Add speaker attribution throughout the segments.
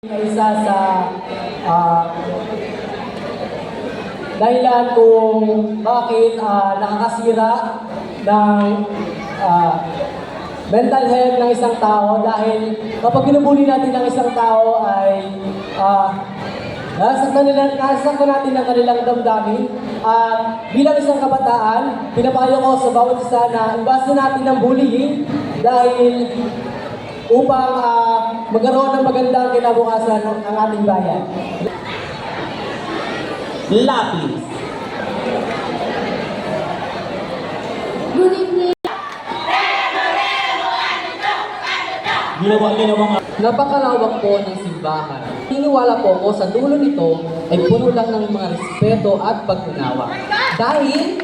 Speaker 1: Isa sa dahilan kung bakit nakakasira ng mental health ng isang tao dahil kapag binubuli natin ng isang tao ay nasasaktan natin ang kanilang damdamin. Bilang isang kabataan, pinapayo ko sa bawat isa na iwasan natin ang bullying dahil upang magkaroon ng magandang kinabukasan ang ating bayan.
Speaker 2: Lapis.
Speaker 3: Good evening.
Speaker 2: Ginawa.
Speaker 1: Napakalawak po ng simbahan. Tiniwala po ko sa dulo nito ay puno lang ng mga respeto at pagkunawa. Dahil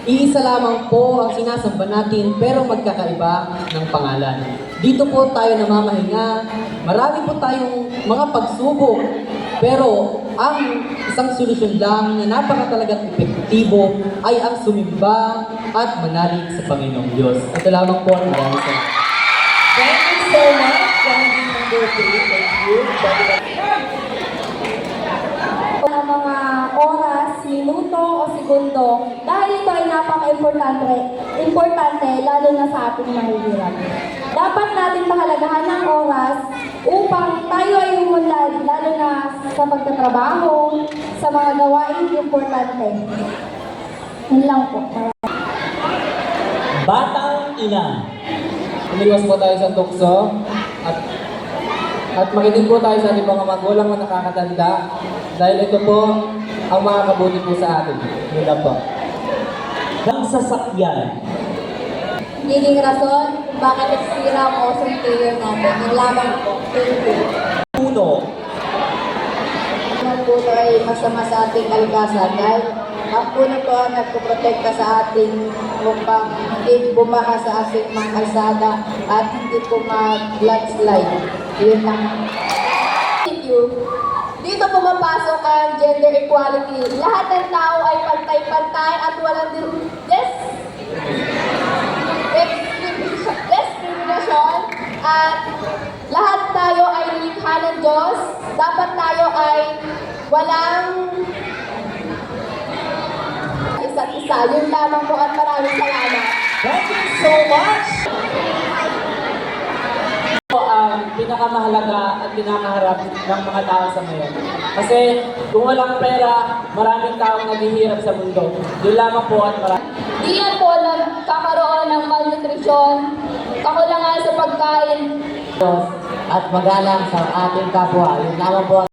Speaker 1: iisa lamang po ang sinasamba natin pero magkakaiba ng pangalan. Dito po tayo namamahinga, marami po tayong mga pagsubok, pero ang isang solusyon lang na napakatalagang epektibo ay ang sumimba at manalig sa Panginoong Diyos. Ito lamang po ang maraming salamat.
Speaker 2: Thank you so much. Candy number 3. Thank you.
Speaker 3: Ang mga oras, minuto o segundo dahil ito ay importante lalo na sa ating mahihirap. Dapat natin pahalagahan ang oras upang tayo ay umunlad lalo na sa pagtatrabaho, sa mga gawaing importante. Yun lang po.
Speaker 2: Batang ina.
Speaker 1: Umiwas po tayo sa tukso at makinig po tayo sa ating mga magulang na nakakatanda dahil ito po ang makakabuti po sa atin. Yun lang po.
Speaker 2: Ang sasakyan.
Speaker 3: Hindi rason kung bakit nagsira ang ozone layer natin. Yun lamang po. Thank you.
Speaker 2: Puno.
Speaker 3: Ang puno ay masama sa ating kalikasan dahil ang puno po ang nagpoprotekta sa ating upang hindi bumaha sa ating mga kalsada at hindi po mag-landslide. Yun lang. Thank you. Dito pumapasok ang gender equality. Lahat ng tao ay pantay-pantay at walang discrimination at lahat tayo ay nilikha ng Diyos. Dapat tayo ay walang isa't isa. Yun lamang po at maraming salamat.
Speaker 2: Thank you so much.
Speaker 1: Ito ang pinakamahalaga at pinakaharap ng mga tao sa ngayon. Kasi kung walang pera, maraming taong naghihirap sa mundo. Yun lamang po at maraming.
Speaker 3: Di yan po nagkakaroon ng malnutrition, kakulangan sa pagkain.
Speaker 1: At magalang sa ating kapwa. Yun lamang po.